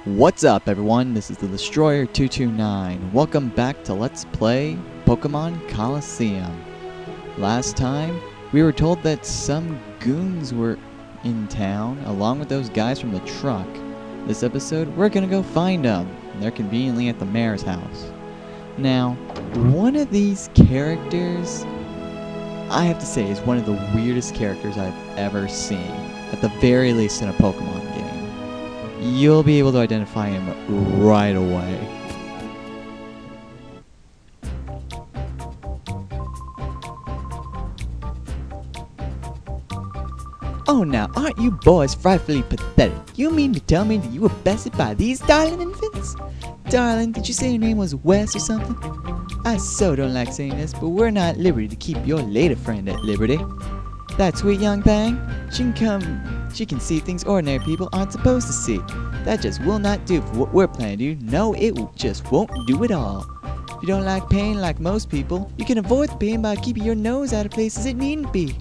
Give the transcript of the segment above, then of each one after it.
What's up, everyone? This is the Destroyer229. Welcome back to Let's Play Pokemon Colosseum. Last time, we were told that some goons were in town, along with those guys from the truck. This episode, we're gonna go find them. They're conveniently at the mayor's house. Now, one of these characters, I have to say, is one of the weirdest characters I've ever seen. At the very least in a Pokemon game. You'll be able to identify him right away. Oh, now, aren't you boys frightfully pathetic? You mean to tell me that you were bested by these darling infants? Darling, did you say your name was Wes or something? I so don't like saying this, but we're not at liberty to keep your lady friend at liberty. That sweet young thing, she can see things ordinary people aren't supposed to see. That just will not do for what we're planning to do. No, it just won't do at all. If you don't like pain like most people, you can avoid the pain by keeping your nose out of places it needn't be.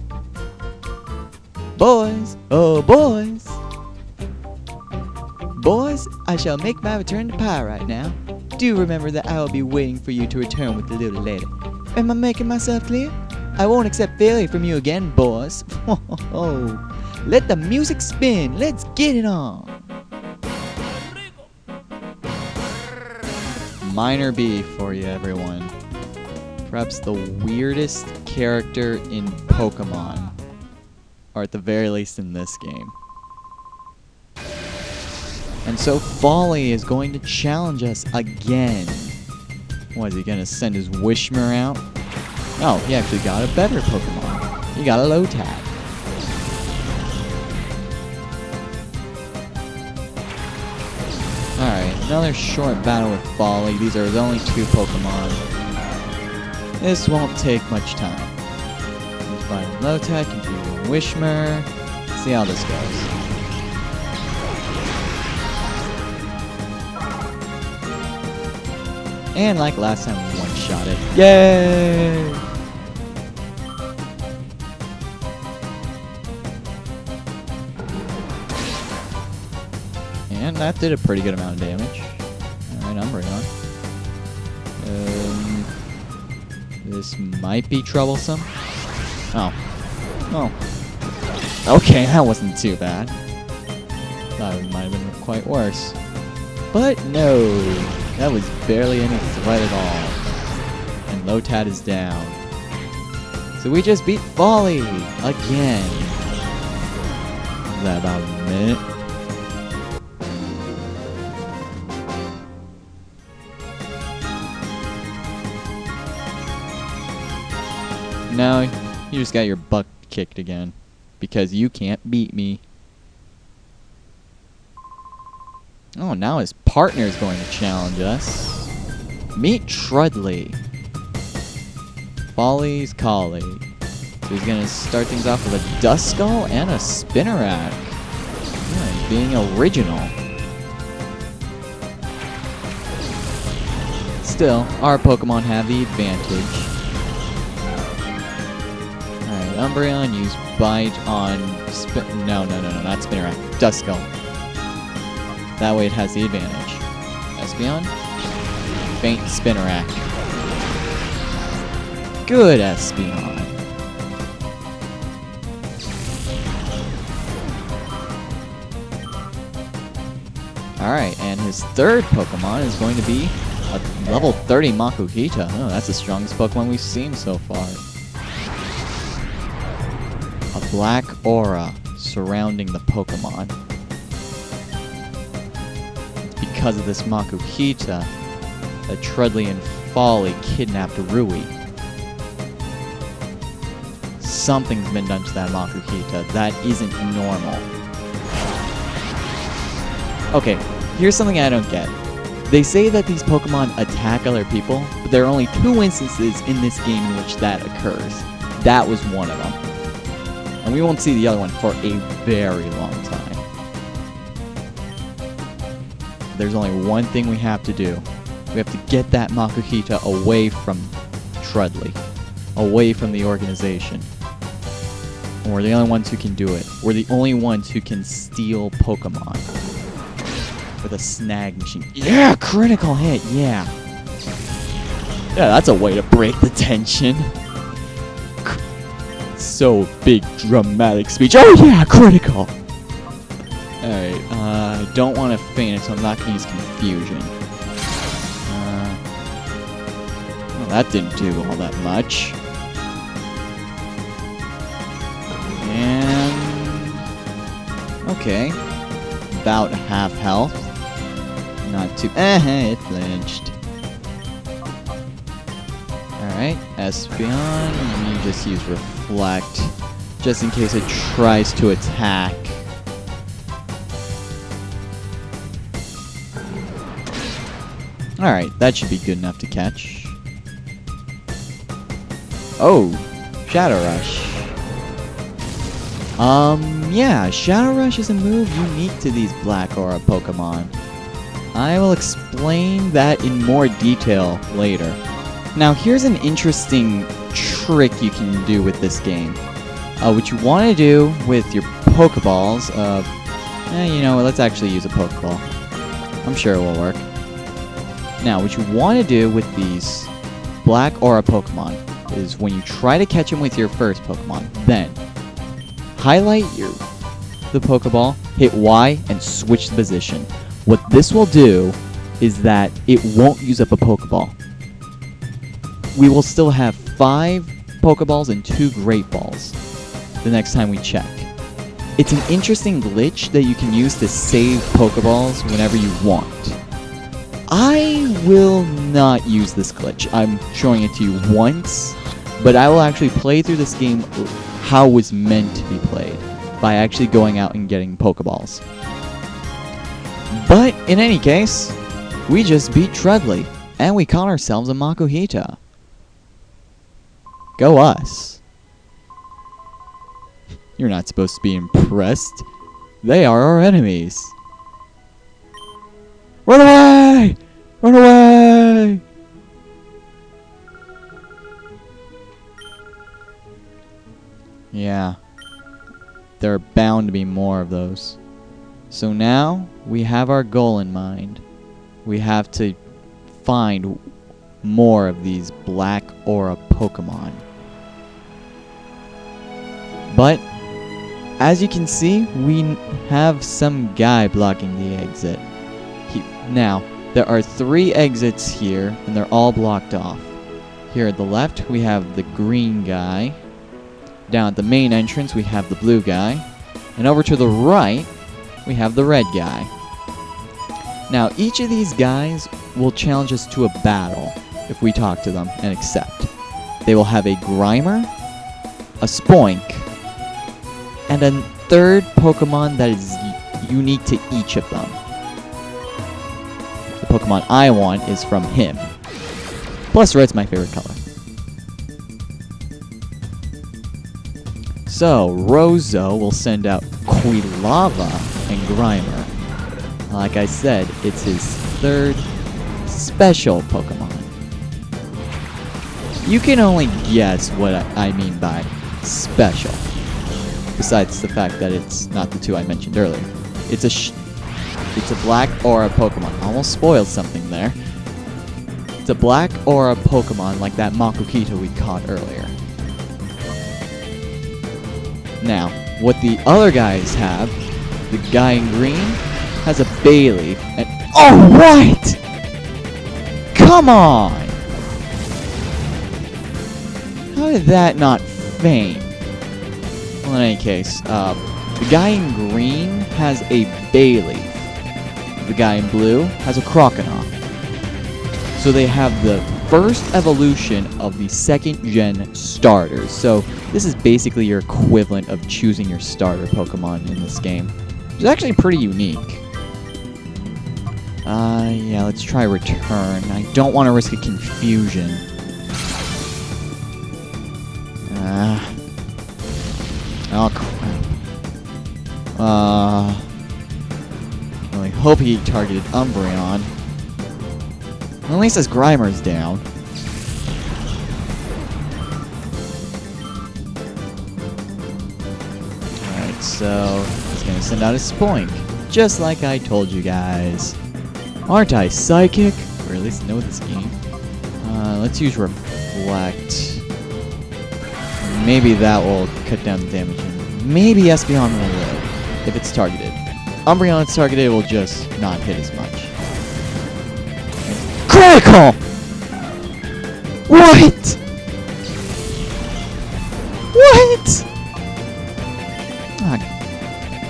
Boys, oh boys. Boys, I shall make my return to Pyrite now. Do remember that I will be waiting for you to return with the little lady. Am I making myself clear? I won't accept failure from you again, boys. Let the music spin. Let's get it on. Minor B for you, everyone. Perhaps the weirdest character in Pokemon. Or at the very least in this game. And so Folly is going to challenge us again. What, is he going to send his Wishmer out? Oh, he actually got a better Pokemon. He got a Lotad. Alright, another short battle with Folly. These are his only two Pokemon. This won't take much time. He's fighting Lotad, confusing Wishmer. Let's see how this goes. And like last time, we one-shot it. Yay! And that did a pretty good amount of damage. Alright, Umbreon. This might be troublesome. Oh. Okay, that wasn't too bad. Thought it might have been quite worse. But no, that was barely any threat at all. And Lotad is down. So we just beat Folly again. Was that about a minute? No, you just got your butt kicked again. Because you can't beat me. Oh, now his partner is going to challenge us. Meet Trudley. Folly's colleague. So he's going to start things off with a Duskull and a Spinnerack. Yeah, being original. Still, our Pokemon have the advantage. Alright, Umbreon, use Bite on No, not Spinnerack. Duskull. That way it has the advantage. Espeon. Faint Spinnerack. Good Espeon. Alright, and his third Pokemon is going to be a level 30 Makuhita. Oh, that's the strongest Pokemon we've seen so far. A black aura surrounding the Pokemon. Because of this Makuhita, that Trudley and Folly kidnapped Rui. Something's been done to that Makuhita. That isn't normal. Okay, here's something I don't get. They say that these Pokemon attack other people, but there are only 2 instances in this game in which that occurs. That was one of them. And we won't see the other one for a very long time. There's only one thing we have to do. We have to get that Makuhita away from Trudley. Away from the organization. And we're the only ones who can do it. We're the only ones who can steal Pokemon. with a snag machine. Yeah, critical hit, yeah. Yeah, that's a way to break the tension. So big dramatic speech. Oh yeah, critical! Alright, I don't want to feint it, so I'm not going to use confusion. Well, that didn't do all that much. And... okay. About half health. Not too... it flinched. Alright, Espeon, and you just use Reflect, just in case it tries to attack. Alright, that should be good enough to catch. Oh, Shadow Rush. Yeah, Shadow Rush is a move unique to these Black Aura Pokemon. I will explain that in more detail later. Now, here's an interesting trick you can do with this game. What you want to do with your Pokeballs, you know what, let's actually use a Pokeball. I'm sure it will work. Now, what you want to do with these Black Aura Pokemon is when you try to catch them with your first Pokemon, then highlight the Pokeball, hit Y, and switch the position. What this will do is that it won't use up a Pokeball. We will still have 5 Pokeballs and 2 Great Balls the next time we check. It's an interesting glitch that you can use to save Pokeballs whenever you want. I will not use this glitch. I'm showing it to you once, but I will actually play through this game how it was meant to be played, by actually going out and getting Pokeballs. But in any case, we just beat Treadley, and we caught ourselves a Makuhita. Go us. You're not supposed to be impressed. They are our enemies. Run away! Run away! Yeah. There are bound to be more of those. So now, we have our goal in mind. We have to find more of these Black Aura Pokemon. But, as you can see, we have some guy blocking the exit. Now, there are 3 exits here, and they're all blocked off. Here at the left, we have the green guy. Down at the main entrance, we have the blue guy. And over to the right, we have the red guy. Now, each of these guys will challenge us to a battle if we talk to them and accept. They will have a Grimer, a Spoink, and a third Pokemon that is unique to each of them. The Pokemon I want is from him. Plus, red's my favorite color. So, Rozo will send out Quilava and Grimer. Like I said, it's his 3rd special Pokemon. You can only guess what I mean by special. Besides the fact that it's not the 2 I mentioned earlier. It's a Black Aura Pokemon. Almost spoiled something there. It's a Black Aura Pokemon like that Makuhita we caught earlier. Now, what the other guys have, the guy in green has a Bayleaf, and oh, what? Come on! How did that not faint? Well, in any case, the guy in green has a Bayleaf. The guy in blue has a Croconaw. So they have the first evolution of the 2nd gen starters. So this is basically your equivalent of choosing your starter Pokemon in this game. It's actually pretty unique. Yeah, let's try Return. I don't want to risk a confusion. Oh crap. I really hope he targeted Umbreon. Well, at least his Grimer's down. Alright, so he's gonna send out his Spoink. just like I told you guys. Aren't I psychic? Or at least know this game. Let's use Reflect. Maybe that will cut down the damage. Maybe Espeon will live if it's targeted. Umbreon it's targeted will just not hit as much. Critical! What? What? Ah,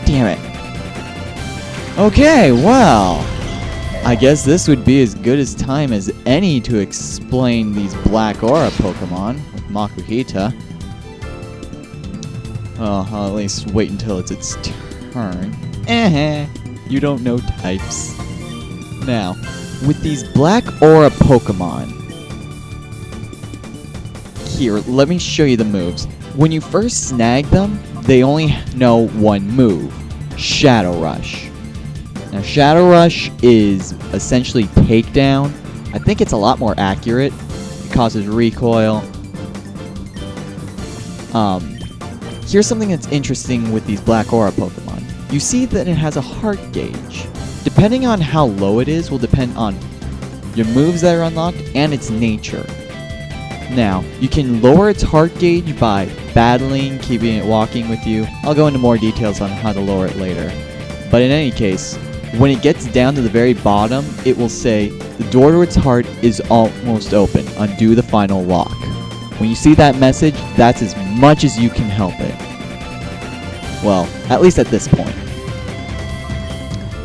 damn it. Okay, well, I guess this would be as good as time as any to explain these Black Aura Pokemon with Makuhita. Well, I'll at least wait until it's its turn. You don't know types. Now, with these Black Aura Pokemon, here, let me show you the moves. When you first snag them, they only know one move, Shadow Rush. Now, Shadow Rush is essentially takedown. I think it's a lot more accurate. It causes recoil. Here's something that's interesting with these Black Aura Pokemon. You see that it has a heart gauge. Depending on how low it is will depend on your moves that are unlocked and its nature. Now, you can lower its heart gauge by battling, keeping it walking with you. I'll go into more details on how to lower it later. But in any case, when it gets down to the very bottom, it will say, the door to its heart is almost open. Undo the final lock. When you see that message, that's as much as you can help it. Well, at least at this point.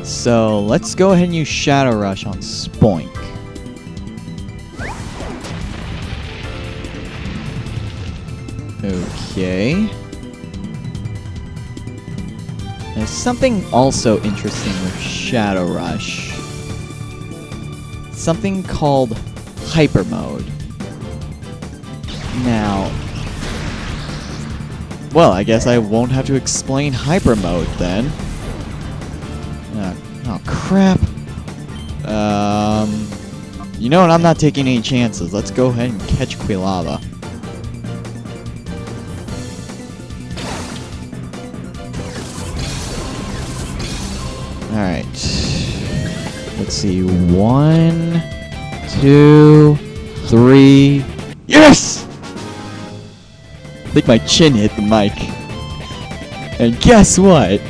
So, let's go ahead and use Shadow Rush on Spoink. Okay. There's something also interesting with Shadow Rush. Something called Hyper Mode. Now, well, I guess I won't have to explain Hyper Mode then. Oh crap. You know what? I'm not taking any chances. Let's go ahead and catch Quilava. Alright. Let's see. 1, 2, 3. Yes! I think my chin hit the mic. And guess what?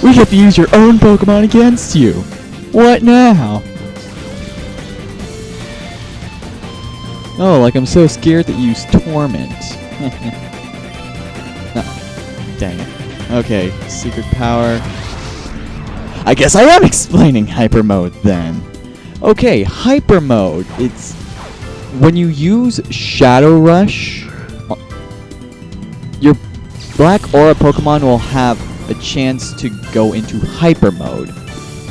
We get to use your own Pokemon against you. What now? Oh, like I'm so scared that you use Torment. Oh, dang it. Okay, secret power. I guess I am explaining Hyper Mode then. Okay, Hyper Mode. It's when you use Shadow Rush, your Black Aura Pokemon will have a chance to go into Hyper Mode.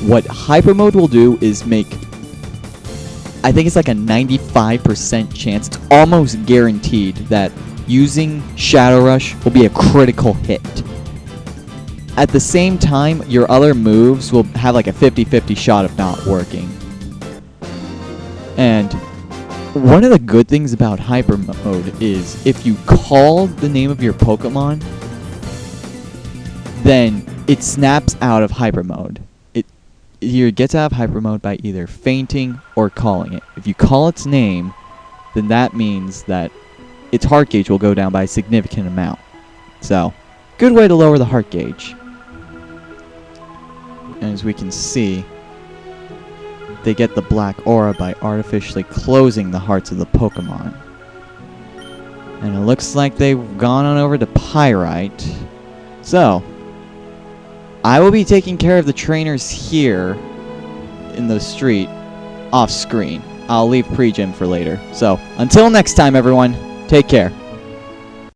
What Hyper Mode will do is make, I think it's like a 95% chance, it's almost guaranteed that using Shadow Rush will be a critical hit. At the same time, your other moves will have like a 50-50 shot of not working. And one of the good things about Hyper Mode is if you call the name of your Pokemon, then it snaps out of Hyper Mode. It either gets out of Hyper Mode by either fainting or calling it. If you call its name, then that means that its heart gauge will go down by a significant amount. So, good way to lower the heart gauge. And as we can see, they get the Black Aura by artificially closing the hearts of the Pokemon. And it looks like they've gone on over to Pyrite. So, I will be taking care of the trainers here in the street off screen. I'll leave pre-gym for later. So, until next time everyone, take care.